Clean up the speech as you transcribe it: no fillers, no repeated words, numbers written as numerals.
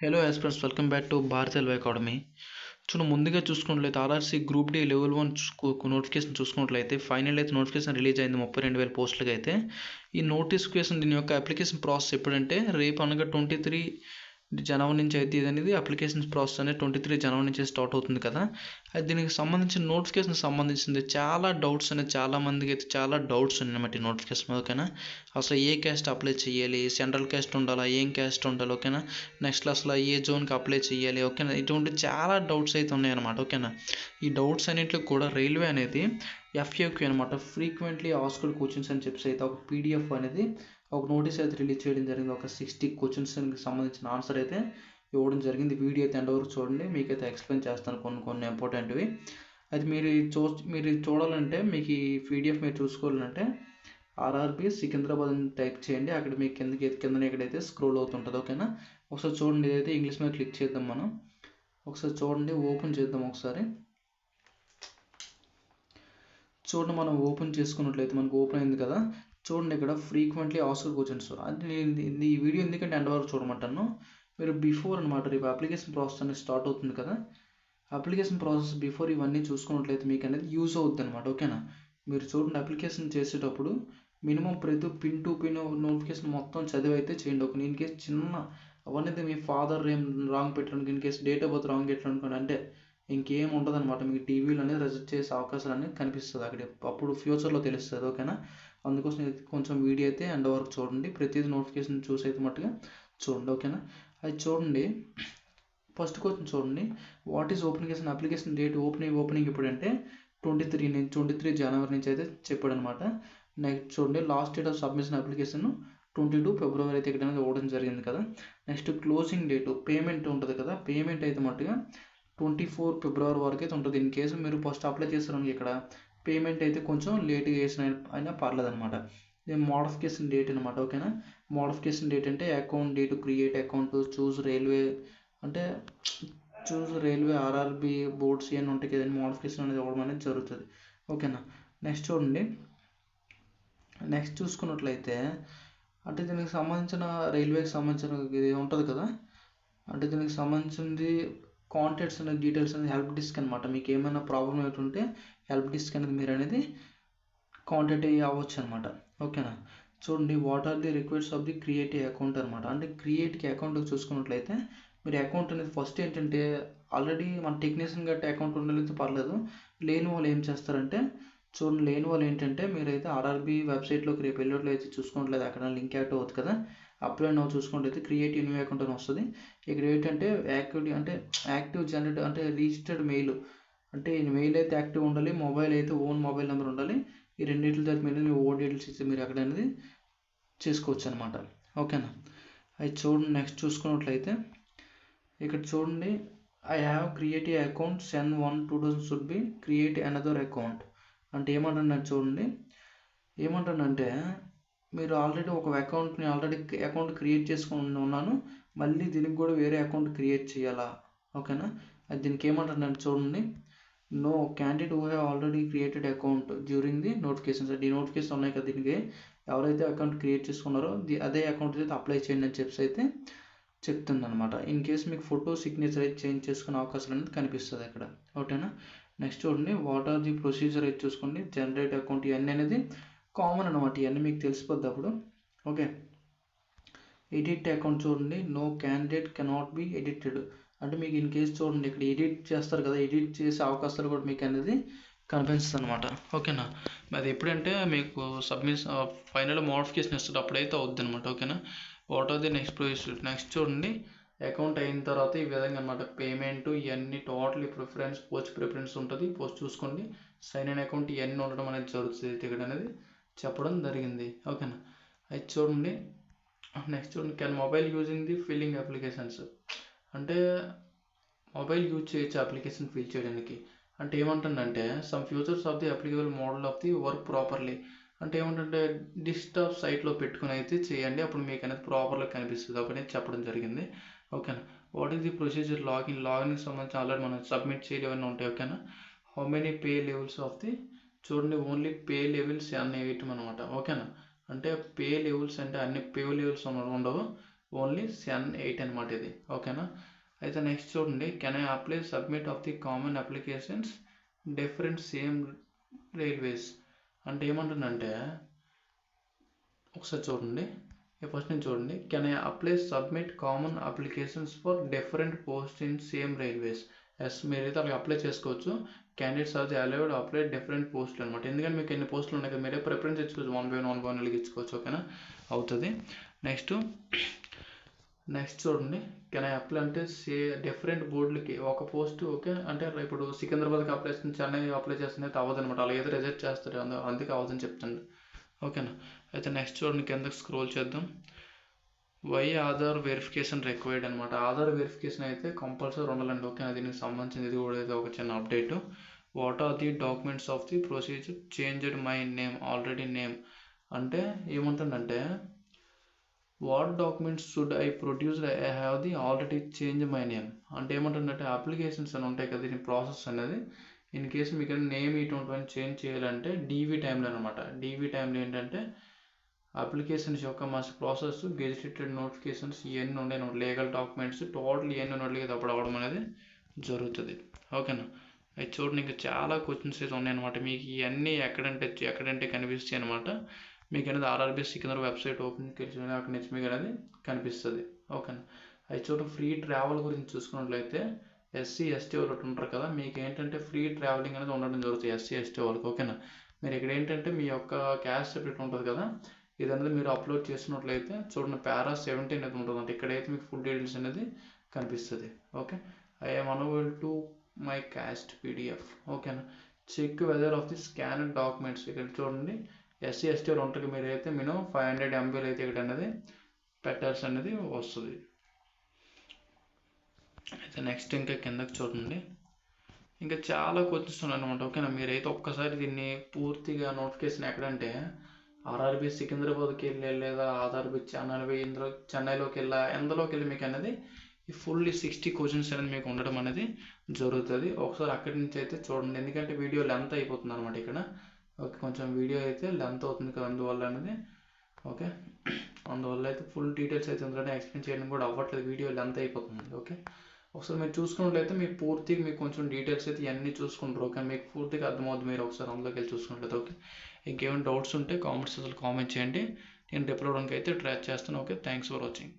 Hello aspirants, welcome back to Bharat LY academy. ముందుగా చూసుకున్నట్లయితే RRC group D level 1 notification చూసుకున్నట్లయితే final అయితే notification release అయింది 32,000 పోస్టులకి. అయితే ఈ నోటిఫికేషన్ దీని యొక్క అప్లికేషన్ ప్రాసెస్ ఎప్పుడంటే రేపు అనగా 23 జనవరి నుంచి అయితే ఇది అనేది అప్లికేషన్ ప్రాసెస్ అనేది 23 జనవరి నుంచి స్టార్ట్ అవుతుంది కదా. అది దీనికి సంబంధించిన నోటిఫికేషన్ సంబంధించింది చాలా డౌట్స్ అనేది చాలా మందికి అయితే చాలా డౌట్స్ ఉన్నాయన్నమాట ఈ నోటిఫికేషన్. ఓకేనా, అసలు ఏ క్యాస్ట్ అప్లై చేయాలి, సెంట్రల్ క్యాస్ట్ ఉండాలా, ఏం క్యాస్ట్ ఉండాలి, ఓకేనా, నెక్స్ట్ అసలు ఏ జోన్కి అప్లై చేయాలి, ఓకేనా, ఇటువంటి చాలా డౌట్స్ అయితే ఉన్నాయన్నమాట. ఓకేనా, ఈ డౌట్స్ అన్నింటికి కూడా రైల్వే అనేది ఎఫ్ఏక్యూ అనమాట, ఫ్రీక్వెంట్లీ ఆస్క్డ్ క్వశ్చన్స్ అని చెప్పేసి అయితే ఒక పీడిఎఫ్ అనేది ఒక నోటీస్ అయితే రిలీజ్ చేయడం జరిగింది. ఒక 60 క్వశ్చన్స్కి సంబంధించిన ఆన్సర్ అయితే ఇవ్వడం జరిగింది. వీడియో అయితే ఎండ్ వరకు చూడండి, మీకైతే ఎక్స్ప్లెయిన్ చేస్తాను కొన్ని ఇంపార్టెంట్వి. అది మీరు చూడాలంటే మీకు ఈ పీడిఎఫ్ మీరు చూసుకోవాలంటే ఆర్ఆర్బి సికింద్రాబాద్ అని టైప్ చేయండి. అక్కడ మీకు కింద ఎక్కడైతే స్క్రోల్ అవుతుంటుంది. ఓకేనా, ఒకసారి చూడండి. ఇదైతే ఇంగ్లీష్ మీద క్లిక్ చేద్దాం. మనం ఒకసారి చూడండి, ఓపెన్ చేద్దాం. ఒకసారి చూడండి, మనం ఓపెన్ చేసుకున్నట్లయితే మనకు ఓపెన్ అయింది కదా. చూడండి, ఇక్కడ ఫ్రీక్వెంట్లీ ఆస్క్డ్ క్వశ్చన్స్. అది ఈ వీడియో ఎందుకంటే ఎండ్ వరకు చూడమంటాను. మీరు బిఫోర్ అనమాట, రేపు అప్లికేషన్ ప్రాసెస్ అనేది స్టార్ట్ అవుతుంది కదా. అప్లికేషన్ ప్రాసెస్ బిఫోర్ ఇవన్నీ చూసుకున్నట్లయితే మీకు అనేది యూజ్ అవుతుంది అనమాట. ఓకేనా, మీరు చూడండి, అప్లికేషన్ చేసేటప్పుడు మినిమం ప్రతి పిన్ టు పిన్ నోటిఫికేషన్ మొత్తం చదివి అయితే చేయండి. ఒక ఇన్ కేసు చిన్న అవన్నీ మీ ఫాదర్ ఏం రాంగ్ పెట్టడానికి, in case date of birth wrong పెట్టాలనుకోండి అంటే ఇంకేం ఉంటుంది అనమాట. మీకు టీవీలో అనేది రిజెక్ట్ చేసే అవకాశాలు అనేది కనిపిస్తుంది అక్కడ, అప్పుడు ఫ్యూచర్లో తెలుస్తుంది. ఓకేనా, అందుకోసం కొంచెం వీడియో అయితే ఎండ్ వరకు చూడండి. ప్రతిదీ నోటిఫికేషన్ చూసి అయితే మట్టుగా చూడండి. ఓకేనా, అది చూడండి. ఫస్ట్ క్వశ్చన్ చూడండి, what is opening application date opening ఎప్పుడంటే 23 జనవరి నుంచి అయితే చెప్పాడు అనమాట. నెక్స్ట్ చూడండి, last date of submission application 22 ఫిబ్రవరి అయితే ఇక్కడ ఇవ్వడం జరిగింది కదా. నెక్స్ట్ క్లోజింగ్ డేటు పేమెంట్ ఉంటుంది కదా, పేమెంట్ అయితే మట్టుగా 24 ఫిబ్రవరి వరకు అయితే ఉంటుంది. ఇన్ కేసు మీరు ఫస్ట్ అప్లై చేస్తారని ఇక్కడ పేమెంట్ అయితే కొంచెం లేట్గా చేసిన అయినా పర్లేదు అనమాట. ఇది మోడిఫికేషన్ డేట్ అనమాట. ఓకేనా, మోడిఫికేషన్ డేట్ అంటే అకౌంట్ డేట్, క్రియేట్ అకౌంట్, చూస్ రైల్వే ఆర్ఆర్బి బోర్డ్స్ ఇవన్నీ ఉంటాయి కదండి, మోడిఫికేషన్ అనేది ఇవ్వడం అనేది జరుగుతుంది. ఓకేనా, నెక్స్ట్ చూడండి. నెక్స్ట్ చూసుకున్నట్లయితే అంటే దీనికి సంబంధించిన రైల్వేకి సంబంధించిన ఇది ఉంటుంది కదా, అంటే దీనికి సంబంధించింది కాంటాక్ట్స్ అనేది డీటెయిల్స్ అనేది హెల్ప్ డిస్క్ అనమాట. మీకు ఏమైనా ప్రాబ్లం ఏంటంటే హెల్ప్ డిస్క్ అనేది మీరు అనేది కాంటాక్ట్ అవ్వచ్చు అనమాట. ఓకేనా, చూడండి, what are the requires of the create account అనమాట. అంటే క్రియేట్కి అకౌంట్ చూసుకున్నట్లయితే మీరు అకౌంట్ అనేది ఫస్ట్ ఏంటంటే ఆల్రెడీ మన టెక్నీషియన్ గట్ట అకౌంట్ ఉండలేదు పర్లేదు. లేని వాళ్ళు ఏం చేస్తారంటే చూడండి, లేని వాళ్ళు ఏంటంటే మీరైతే ఆర్ఆర్బి వెబ్సైట్లోకి రేపు వెళ్ళినట్లు అయితే చూసుకున్నట్లయితే అక్కడ లింక్ యాక్టివ్ అవుతుంది కదా. అప్లై నౌ చూసుకున్నట్లయితే క్రియేట్ న్యూ అకౌంట్ అని వస్తుంది. ఇక్కడ ఏంటంటే యాక్టివ్ జనరేట్ అంటే రిజిస్టర్డ్ మెయిల్, అంటే మెయిల్ అయితే యాక్టివ్ ఉండాలి, మొబైల్ అయితే ఓన్ మొబైల్ నెంబర్ ఉండాలి. ఈ రెండింటి దగ్గర మీద మీ ఓన్ డీటెయిల్స్ ఇచ్చి మీరు అక్కడ అనేది చేసుకోవచ్చు అనమాట. ఓకేనా, అది చూడండి. నెక్స్ట్ చూసుకున్నట్లయితే ఇక్కడ చూడండి, I have create a account then 1/2000 should be create another account. అంటే ఏమంటున్నాను చూడండి, ఏమంటానంటే మీరు ఆల్రెడీ ఒక అకౌంట్ క్రియేట్ చేసుకుని ఉన్నాను, మళ్ళీ దీనికి కూడా వేరే అకౌంట్ క్రియేట్ చేయాలా. ఓకేనా, అది దీనికి ఏమంటున్నాను చూడండి, no candidate who have already created account during the notifications. ఈ నోటిఫికేషన్ ఉన్నాయి కదా, దీనికి ఎవరైతే అకౌంట్ క్రియేట్ చేసుకున్నారో అదే అకౌంట్ అయితే అప్లై చేయండి అని చెప్పి అయితే చెప్తుంది అనమాట. ఇన్ కేసు మీకు ఫోటో సిగ్నేచర్ అయితే చేంజ్ చేసుకునే అవకాశాలు అనేది కనిపిస్తుంది అక్కడ. ఓకేనా, నెక్స్ట్ చూడండి, వాట్ ఆర్ ది ప్రొసీజర్ అయితే చూసుకోండి. జనరేట్ అకౌంట్ ఇవన్నీ అనేది కామన్ అనమాట, ఇవన్నీ మీకు తెలిసిపోద్ది అప్పుడు. ఓకే, ఎడిట్ అకౌంట్ చూడండి, no candidate cannot be edited. అంటే మీకు ఇన్ కేసు చూడండి, ఇక్కడ ఎడిట్ చేస్తారు కదా, ఎడిట్ చేసే అవకాశాలు కూడా మీకు అనేది కనిపిస్తుంది అనమాట. ఓకేనా, అది ఎప్పుడంటే మీకు ఫైనల్ మోడిఫికేషన్ ఇస్తుంది అప్పుడైతే అవుద్ది అనమాట. ఓకేనా, what are the next procedure. Next చూడండి, అకౌంట్ అయిన తర్వాత ఈ విధంగా అనమాట పేమెంట్ ఇవన్నీ టోటల్ పోస్ట్ ప్రిఫరెన్స్ ఉంటుంది. పోస్ట్ చూసుకోండి, సైన్ ఇన్ అకౌంట్ ఇవన్నీ ఉండడం అనేది జరుగుతుంది ఇక్కడ అనేది చెప్పడం జరిగింది. ఓకేనా, అది చూడండి. నెక్స్ట్ చూడండి, can mobile using the filling applications. అంటే మొబైల్ యూజ్ చేయొచ్చు అప్లికేషన్ ఫిల్ చేయడానికి. అంటే ఏమంటుందంటే some features of the applicable model of the work properly. అంటే ఏమంటుంటే డిస్క్టాప్ సైట్లో పెట్టుకుని అయితే చేయండి, అప్పుడు మీకు అనేది ప్రాపర్గా కనిపిస్తుంది ఒకటి చెప్పడం జరిగింది. ఓకేనా, వాట్ ఈస్ ది ప్రొసీజర్ లాగిన్కి సంబంధించి ఆల్రెడీ మనం సబ్మిట్ చేయలేవన్నీ ఉంటాయి. ఓకేనా, how many pay levels of the చూడండి, ఓన్లీ పే లెవెల్స్ అన్నీ వేయటం అనమాట. ఓకేనా, అంటే పే లెవెల్స్ అంటే అన్ని పే లెవెల్స్ ఉండవు, ఓన్లీ సెన్ 8 అనమాట ఇది. ఓకేనా. అయితే నెక్స్ట్ చూడండి, can I apply submit of the common applications different same railways అంటే ఏమంటుందంటే, ఒకసారి చూడండి, ఫస్ట్ నుంచి చూడండి. Can I apply submit common applications for different post in same railways. Yes, మీరైతే అలా అప్లై చేసుకోవచ్చు. Candidates are the allowed apply different పోస్టులు అనమాట. ఎందుకంటే మీకు ఎన్ని పోస్టులు ఉన్నాయి కదా, మీరే ప్రిఫరెన్స్ ఇచ్చుకోవచ్చు, 1/1 ఇచ్చుకోవచ్చు. ఓకేనా, అవుతుంది. నెక్స్ట్ చూడండి, కెన్ ఐ అప్లై అంటే డిఫరెంట్ బోర్డులకి ఒక పోస్ట్. ఓకే, అంటే ఇప్పుడు సికింద్రాబాద్కి అప్లై చేస్తుంది, చెన్నై అప్లై చేస్తుంది అయితే అవ్వదు అనమాట, అలా ఏదో రిజెక్ట్ చేస్తారు, అందుకే అవ్వదని చెప్తాను. ఓకేనా. అయితే నెక్స్ట్ చూడండి, కిందకి స్క్రోల్ చేద్దాం. వై ఆధార్ వెరిఫికేషన్ రిక్వైర్డ్ అనమాట. ఆధార్ వెరిఫికేషన్ అయితే కంపల్సరీ ఉండాలండి. ఓకేనా, దీనికి సంబంధించింది ఇది కూడా అయితే ఒక చిన్న update. What are the documents of the procedure changed my name already name అంటే ఏముంటుందంటే, what documents should I produce I have the already change my name అంటే ఏమంటుందంటే, అప్లికేషన్స్ అని ఉంటాయి కదా, దీని ప్రాసెస్ అనేది ఇన్ కేసు మీకు నేమ్ ఇటువంటి చేంజ్ చేయాలంటే డీవీ టైంలో అనమాట. డీవీ టైంలో ఏంటంటే అప్లికేషన్స్ యొక్క మస్ట్ ప్రాసెస్, గెజిటెడ్ నోటిఫికేషన్స్ ఇవన్నీ ఉండే లీగల్ డాక్యుమెంట్స్ టోటల్ ఇవన్నీ ఉన్నట్లయితే అప్పుడు అవ్వడం అనేది జరుగుతుంది. ఓకేనా. అయితే చూడండి, ఇంకా చాలా క్వశ్చన్స్ అయితే ఉన్నాయన్నమాట. మీకు ఇవన్నీ ఎక్కడంటే కనిపిస్తాయి అనమాట. మీకు అనేది ఆర్ఆర్బీ సికింద్రాబాద్ వెబ్సైట్ ఓపెన్ చేసి అక్కడ నుంచి మీకు అనేది కనిపిస్తుంది. ఓకేనా. అయితే చూడండి, ఫ్రీ ట్రావెల్ గురించి చూసుకున్నట్లయితే ఎస్సీ ఎస్టీ వాళ్ళు ఉంటారు కదా, మీకు ఏంటంటే ఫ్రీ ట్రావెలింగ్ అనేది ఉండడం జరుగుతుంది ఎస్సీ ఎస్టీ వాళ్ళకి. ఓకేనా. మీరు ఇక్కడ ఏంటంటే మీ యొక్క క్యాస్ట్ సర్టిఫికేట్ ఉంటుంది కదా, ఇదనేది మీరు అప్లోడ్ చేసినట్లయితే చూడండి పారా 17 అనేది ఉంటుందంటే ఇక్కడైతే మీకు ఫుల్ డీటెయిల్స్ అనేది కనిపిస్తుంది. Okay, I'm unavail to my caste PDF. ఓకేనా. Check whether of the scanner documents ఇక్కడ చూడండి, ఎస్సీ ఎస్టీ వాళ్ళు ఉంటారు, మీరైతే మినిమం 500 MB అయితే ఇక్కడ అనేది పెట్టాల్సి అనేది వస్తుంది. అయితే నెక్స్ట్ ఇంకా కిందకి చూడండి, ఇంకా చాలా క్వశ్చన్స్ ఉన్నాయి అనమాట. ఓకేనా, మీరైతే ఒక్కసారి దీన్ని పూర్తిగా నోటిఫికేషన్ ఎక్కడంటే ఆర్ఆర్బీ సికింద్రాబాద్కి వెళ్ళి లేదా ఆర్ఆర్బీ చెన్నైలోకి వెళ్ళా ఎందులోకి వెళ్ళి మీకు అనేది ఈ ఫుల్లీ 60 క్వశ్చన్స్ అనేది మీకు ఉండడం అనేది జరుగుతుంది. ఒకసారి అక్కడి నుంచి అయితే చూడండి, ఎందుకంటే వీడియో లెంత్ అయిపోతుంది అనమాట ఇక్కడ. ఓకే, కొంచెం వీడియో అయితే లెంత్ అవుతుంది కదా, అందువల్ల అనేది. ఓకే, అందువల్ల అయితే ఫుల్ డీటెయిల్స్ అయితే ఎందుకంటే ఎక్స్ప్లెయిన్ చేయడం కూడా అవ్వట్లేదు, వీడియో లెంత్ అయిపోతుంది. ఓకే, ఒకసారి మీరు చూసుకున్నట్లయితే మీకు పూర్తిగా మీకు కొంచెం డీటెయిల్స్ అయితే ఇవన్నీ చూసుకుంటారు. ఓకే, మీకు పూర్తిగా అర్థమవుతుంది మీరు ఒకసారి అందులోకి వెళ్ళి చూసుకున్నట్లయితే. ఓకే, ఇంకేమైనా డౌట్స్ ఉంటే కామెంట్స్ అసలు కామెంట్ చేయండి, నేను రిప్లై అవ్వడానికి అయితే ట్రై చేస్తాను. Okay, thanks for watching.